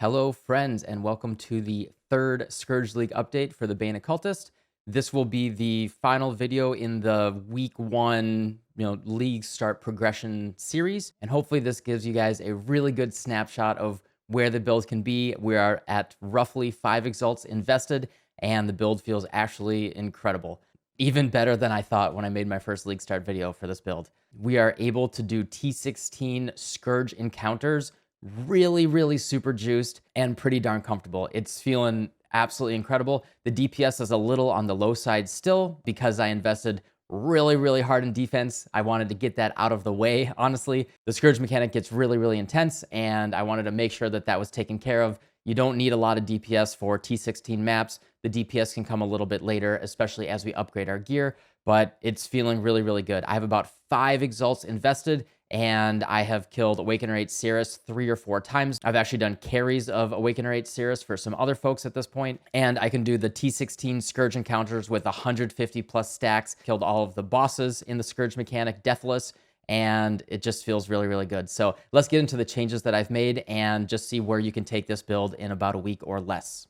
Hello, friends, and welcome to the third Scourge League update for the Bane Occultist. This will be the final video in the week one, league start progression series, and hopefully this gives you guys a really good snapshot of where the build can be. We are at roughly 5 exalts invested, and the build feels actually incredible. Even better than I thought when I made my first league start video for this build. We are able to do T16 Scourge encounters really super juiced and pretty darn comfortable. It's feeling absolutely incredible. The DPS is a little on the low side still because I invested really hard in defense. I wanted to get that out of the way. Honestly, the Scourge mechanic gets really intense, and I wanted to make sure that that was taken care of. You don't need a lot of DPS for T16 maps. The DPS can come a little bit later, especially as we upgrade our gear, but it's feeling really good. I have about 5 exalts invested, and I have killed Awakener 8 Cirrus 3 or 4 times. I've actually done carries of Awakener 8 Cirrus for some other folks at this point, and I can do the T16 Scourge encounters with 150 plus stacks, killed all of the bosses in the Scourge mechanic, deathless, and it just feels really good. So let's get into the changes that I've made and just see where you can take this build in about a week or less.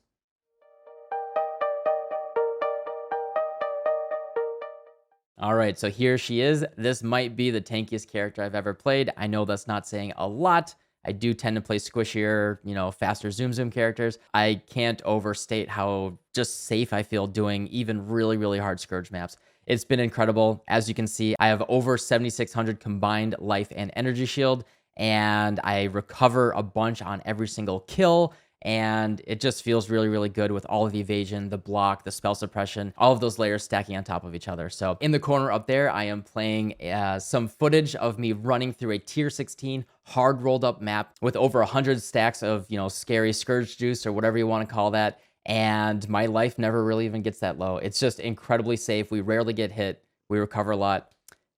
All right, so here she is. This might be the tankiest character I've ever played. I know that's not saying a lot. I do tend to play squishier, faster zoom characters. I can't overstate how just safe I feel doing even really hard Scourge maps. It's been incredible. As you can see, I have over 7,600 combined life and energy shield, and I recover a bunch on every single kill. And it just feels really good with all of the evasion, the block, the spell suppression, all of those layers stacking on top of each other. So in the corner up there, I am playing some footage of me running through a tier 16 hard rolled up map with over 100 stacks of, scary Scourge juice or whatever you want to call that. And my life never really even gets that low. It's just incredibly safe. We rarely get hit. We recover a lot.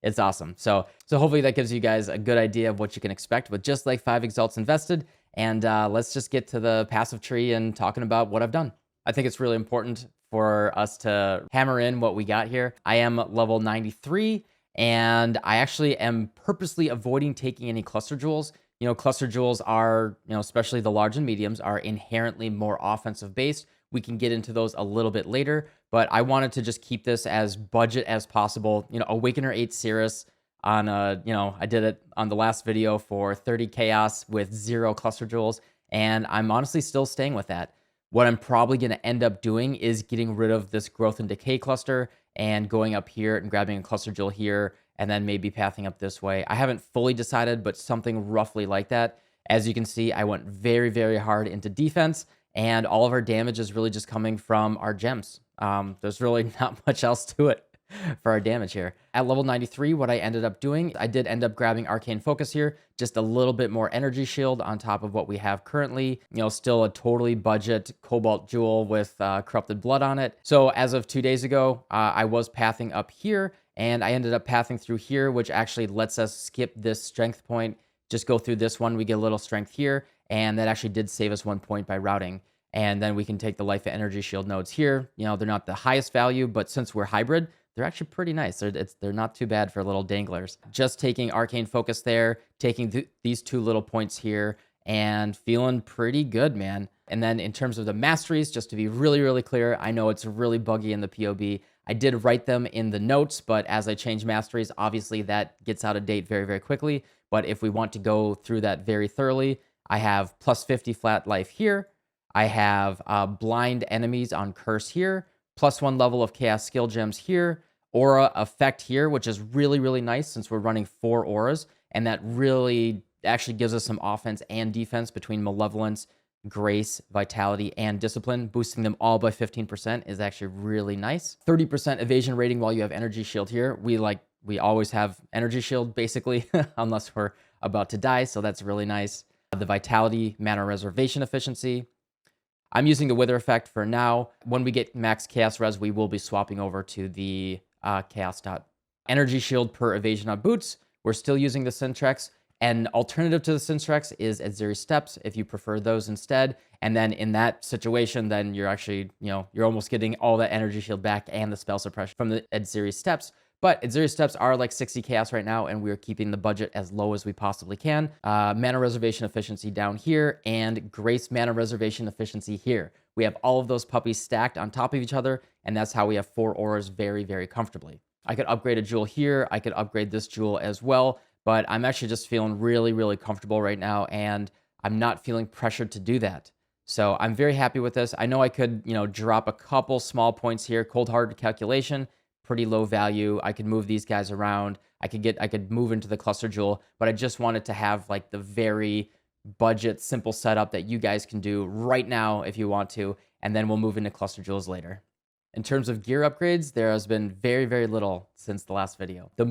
It's awesome. So hopefully that gives you guys a good idea of what you can expect with just like 5 exalts invested. And let's just get to the passive tree and talking about what I've done. I think it's really important for us to hammer in what we got here. I am level 93, and I actually am purposely avoiding taking any cluster jewels. Cluster jewels are, especially the large and mediums, are inherently more offensive based. We can get into those a little bit later, but I wanted to just keep this as budget as possible. Awakener 8 Cirrus on I did it on the last video for 30 chaos with 0 cluster jewels, and I'm honestly still staying with that. What I'm probably going to end up doing is getting rid of this growth and decay cluster and going up here and grabbing a cluster jewel here, and then maybe pathing up this way. I haven't fully decided, but something roughly like that. As you can see, I went very hard into defense, and all of our damage is really just coming from our gems. There's really not much else to it for our damage here. At level 93, what I ended up doing, I did end up grabbing Arcane Focus here, just a little bit more energy shield on top of what we have currently. Still a totally budget Cobalt Jewel with Corrupted Blood on it. So as of 2 days ago, I was pathing up here, and I ended up pathing through here, which actually lets us skip this strength point. Just go through this one, we get a little strength here, and that actually did save us 1 point by routing. And then we can take the life and energy shield nodes here. They're not the highest value, but since we're hybrid, they're actually pretty nice. They're not too bad for little danglers. Just taking Arcane Focus there, taking these 2 little points here, and feeling pretty good, man. And then in terms of the masteries, just to be really clear, I know it's really buggy in the POB. I did write them in the notes, but as I change masteries, obviously that gets out of date very quickly. But if we want to go through that very thoroughly, I have plus 50 flat life here. I have blind enemies on curse here, plus 1 level of chaos skill gems here, aura effect here, which is really nice since we're running 4 auras, and that really actually gives us some offense and defense between malevolence, grace, vitality, and discipline. Boosting them all by 15% is actually really nice. 30% evasion rating while you have energy shield here. We always have energy shield basically unless we're about to die, so that's really nice. The vitality, mana reservation efficiency. I'm using the wither effect for now. When we get max chaos res, we will be swapping over to the chaos dot. Energy shield per evasion on boots. We're still using the Syntrex. An alternative to the Syntrex is Edzeri Steps if you prefer those instead. And then in that situation, then you're actually, you're almost getting all that energy shield back and the spell suppression from the Edzeri Steps. But Azurius Steps are like 60 chaos right now, and we're keeping the budget as low as we possibly can. Mana reservation efficiency down here, and Grace mana reservation efficiency here. We have all of those puppies stacked on top of each other, and that's how we have 4 auras very, very comfortably. I could upgrade a jewel here. I could upgrade this jewel as well, but I'm actually just feeling really, really comfortable right now, and I'm not feeling pressured to do that. So I'm very happy with this. I know I could, drop a couple small points here. Cold-hearted calculation, pretty low value. I could move these guys around. I could move into the cluster jewel, but I just wanted to have like the very budget, simple setup that you guys can do right now if you want to, and then we'll move into cluster jewels later. In terms of gear upgrades, there has been very, very little since the last video. The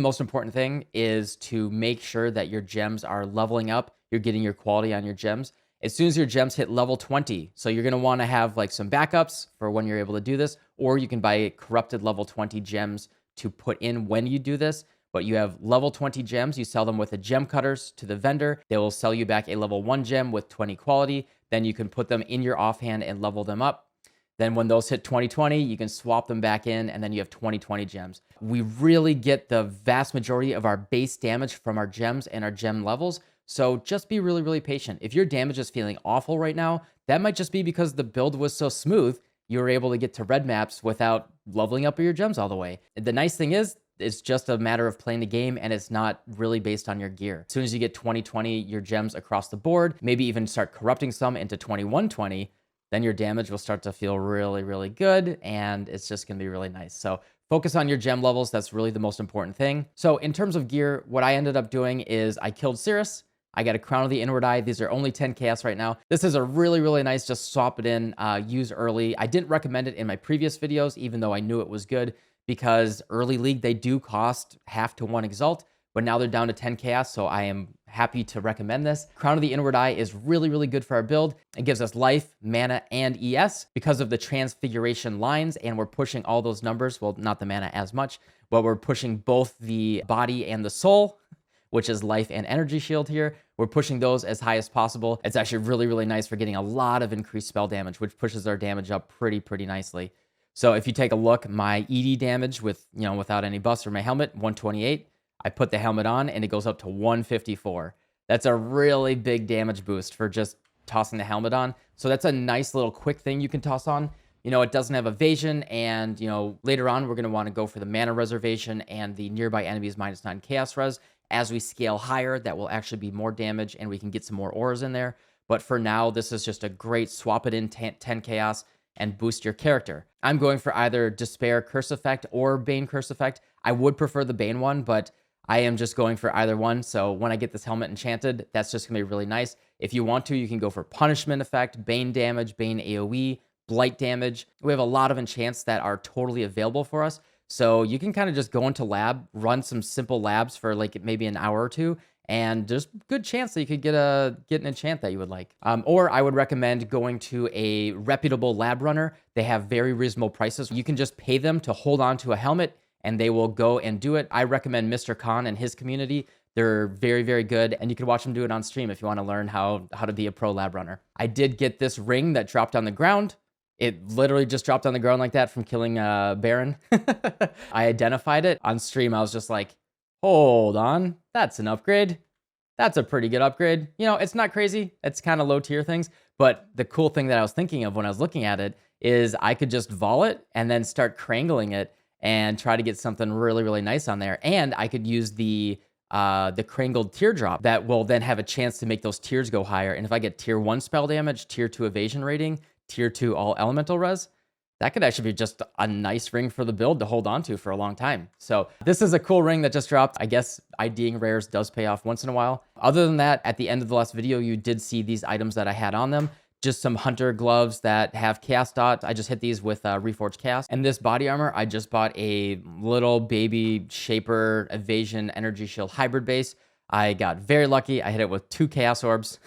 most important thing is to make sure that your gems are leveling up. You're getting your quality on your gems. As soon as your gems hit level 20, so you're going to want to have like some backups for when you're able to do this, or you can buy corrupted level 20 gems to put in when you do this. But you have level 20 gems, you sell them with the gem cutters to the vendor. They will sell you back a level 1 gem with 20 quality. Then you can put them in your offhand and level them up. Then when those hit 2020, you can swap them back in, and then you have 2020 gems. We really get the vast majority of our base damage from our gems and our gem levels. So just be really, really patient. If your damage is feeling awful right now, that might just be because the build was so smooth, you were able to get to red maps without leveling up your gems all the way. The nice thing is, it's just a matter of playing the game, and it's not really based on your gear. As soon as you get 2020 your gems across the board, maybe even start corrupting some into 2120, then your damage will start to feel really, really good, and it's just going to be really nice. So focus on your gem levels. That's really the most important thing. So in terms of gear, what I ended up doing is I killed Cirrus. I got a Crown of the Inward Eye. These are only 10 chaos right now. This is a really, really nice, just swap it in, use early. I didn't recommend it in my previous videos, even though I knew it was good, because early league, they do cost half to 1 Exalt, but now they're down to 10 chaos, so I am happy to recommend this. Crown of the Inward Eye is really, really good for our build. It gives us life, mana, and ES because of the transfiguration lines, and we're pushing all those numbers. Well, not the mana as much, but we're pushing both the body and the soul, which is life and energy shield here. We're pushing those as high as possible. It's actually really, really nice for getting a lot of increased spell damage, which pushes our damage up pretty nicely. So if you take a look, my ED damage without any buffs or my helmet, 128. I put the helmet on and it goes up to 154. That's a really big damage boost for just tossing the helmet on. So that's a nice little quick thing you can toss on. It doesn't have evasion, and later on we're going to want to go for the mana reservation and the nearby enemies -9 chaos res. As we scale higher, that will actually be more damage and we can get some more auras in there. But for now, this is just a great swap it in 10 chaos and boost your character. I'm going for either Despair Curse Effect or Bane Curse Effect. I would prefer the Bane one, but I am just going for either one. So when I get this helmet enchanted, that's just going to be really nice. If you want to, you can go for Punishment Effect, Bane damage, Bane AoE, Blight damage. We have a lot of enchants that are totally available for us. So you can kind of just go into lab, run some simple labs for like maybe an hour or two, and there's a good chance that you could get an enchant that you would like. Or I would recommend going to a reputable lab runner. They have very reasonable prices. You can just pay them to hold on to a helmet, and they will go and do it. I recommend Mr. Khan and his community. They're very, very good, and you can watch them do it on stream if you want to learn how to be a pro lab runner. I did get this ring that dropped on the ground. It literally just dropped on the ground like that from killing Baron. I identified it on stream. I was just like, hold on, that's an upgrade. That's a pretty good upgrade. It's not crazy. It's kind of low tier things. But the cool thing that I was thinking of when I was looking at it is I could just vol it and then start crangling it and try to get something really, really nice on there. And I could use the crangled teardrop that will then have a chance to make those tiers go higher. And if I get tier 1 spell damage, tier 2 evasion rating, tier 2 all elemental res, that could actually be just a nice ring for the build to hold on to for a long time. So this is a cool ring that just dropped. I guess IDing rares does pay off once in a while. Other than that, at the end of the last video, you did see these items that I had on them. Just some hunter gloves that have chaos dot. I just hit these with Reforged Chaos. And this body armor, I just bought a little baby Shaper Evasion Energy Shield hybrid base. I got very lucky. I hit it with 2 chaos orbs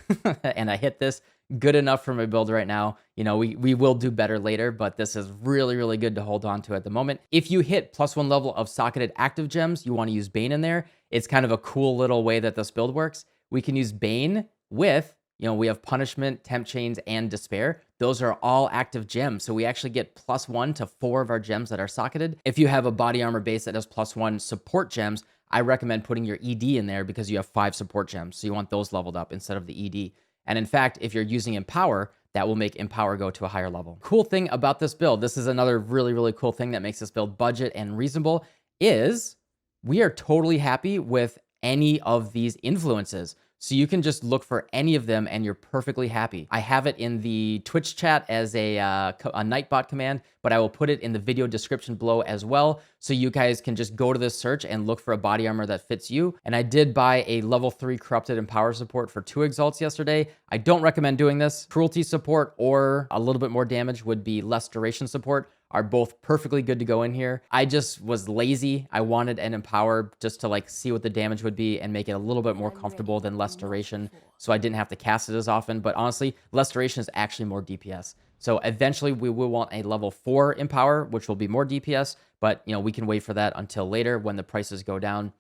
and I hit this. Good enough for my build right now. We will do better later, but this is really, really good to hold on to at the moment. If you hit +1 level of socketed active gems, you want to use Bane in there. It's kind of a cool little way that this build works. We can use Bane with we have Punishment, Temp Chains, and Despair. Those are all active gems. So we actually get +1 to 4 of our gems that are socketed. If you have a body armor base that has +1 support gems, I recommend putting your ED in there because you have 5 support gems. So you want those leveled up instead of the ED. And in fact, if you're using Empower, that will make Empower go to a higher level. Cool thing about this build, this is another really, really cool thing that makes this build budget and reasonable, is we are totally happy with any of these influences. So you can just look for any of them and you're perfectly happy. I have it in the Twitch chat as a Nightbot command, but I will put it in the video description below as well. So you guys can just go to this search and look for a body armor that fits you. And I did buy a level 3 Corrupted Empower support for 2 exalts yesterday. I don't recommend doing this. Cruelty support or a little bit more damage would be less duration support, are both perfectly good to go in here. I just was lazy. I wanted an Empower just to like see what the damage would be and make it a little bit more comfortable than less duration, so I didn't have to cast it as often. But honestly, less duration is actually more DPS. So eventually we will want a level 4 Empower, which will be more DPS, but we can wait for that until later when the prices go down.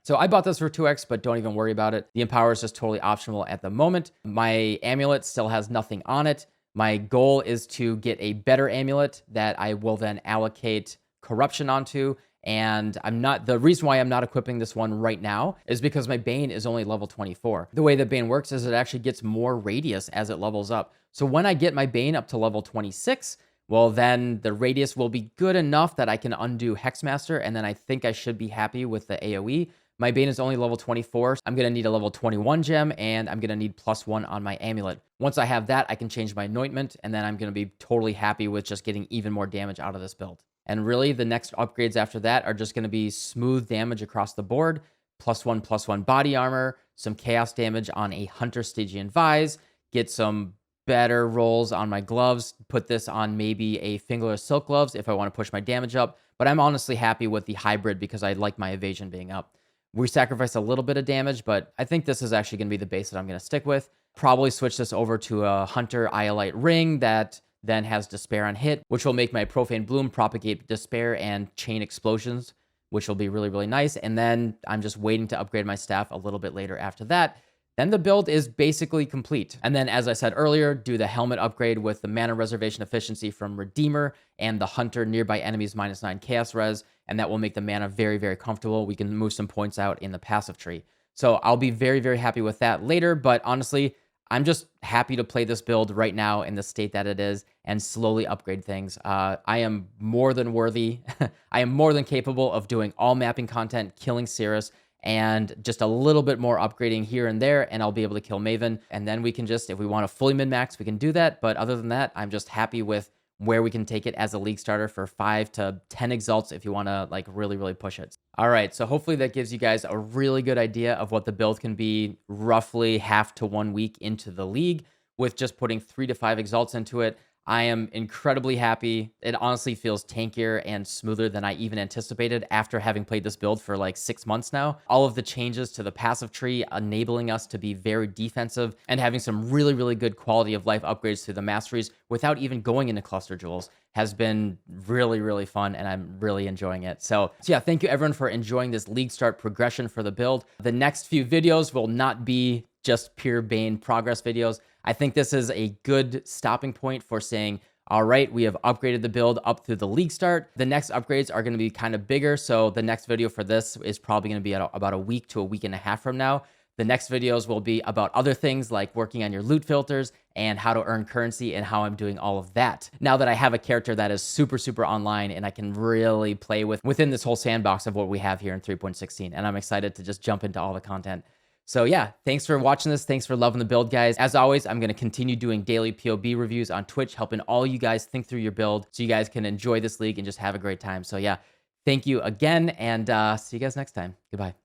So I bought this for 2x, but don't even worry about it. The Empower is just totally optional at the moment. My amulet still has nothing on it. My goal is to get a better amulet that I will then allocate corruption onto. And the reason why I'm not equipping this one right now is because my Bane is only level 24. The way that Bane works is it actually gets more radius as it levels up. So when I get my Bane up to level 26, well, then the radius will be good enough that I can undo Hexmaster, and then I think I should be happy with the AoE. My Bane is only level 24. So I'm going to need a level 21 gem, and I'm going to need +1 on my amulet. Once I have that, I can change my anointment, and then I'm going to be totally happy with just getting even more damage out of this build. And really, the next upgrades after that are just going to be smooth damage across the board, +1/+1 body armor, some chaos damage on a Hunter Stygian Vise, get some better rolls on my gloves, put this on maybe a fingerless silk gloves if I want to push my damage up. But I'm honestly happy with the hybrid because I like my evasion being up. We sacrifice a little bit of damage, but I think this is actually going to be the base that I'm going to stick with. Probably switch this over to a Hunter Iolite Ring that then has Despair on hit, which will make my Profane Bloom propagate Despair and chain explosions, which will be really, really nice. And then I'm just waiting to upgrade my staff a little bit later after that. Then the build is basically complete. And then, as I said earlier, do the helmet upgrade with the mana reservation efficiency from Redeemer and the Hunter nearby enemies -9 chaos res, and that will make the mana very, very comfortable. We can move some points out in the passive tree. So I'll be very, very happy with that later, but honestly, I'm just happy to play this build right now in the state that it is and slowly upgrade things. I am more than worthy. I am more than capable of doing all mapping content, killing Cirrus, and just a little bit more upgrading here and there, and I'll be able to kill Maven. And then we can just, if we want to fully min-max, we can do that. But other than that, I'm just happy with where we can take it as a league starter for 5 to 10 exalts if you want to like really, really push it. All right, so hopefully that gives you guys a really good idea of what the build can be roughly half to 1 week into the league with just putting 3 to 5 exalts into it. I am incredibly happy. It honestly feels tankier and smoother than I even anticipated after having played this build for like 6 months now. All of the changes to the passive tree enabling us to be very defensive and having some really, really good quality of life upgrades to the masteries without even going into cluster jewels has been really, really fun, and I'm really enjoying it. So yeah, thank you everyone for enjoying this league start progression for the build. The next few videos will not be just pure Bane progress videos. I think this is a good stopping point for saying, all right, we have upgraded the build up through the league start. The next upgrades are going to be kind of bigger. So the next video for this is probably going to be about a week to a week and a half from now. The next videos will be about other things like working on your loot filters and how to earn currency and how I'm doing all of that. Now that I have a character that is super, super online and I can really play within this whole sandbox of what we have here in 3.16. And I'm excited to just jump into all the content. So yeah, thanks for watching this. Thanks for loving the build, guys. As always, I'm going to continue doing daily POB reviews on Twitch, helping all you guys think through your build so you guys can enjoy this league and just have a great time. So yeah, thank you again, and see you guys next time. Goodbye.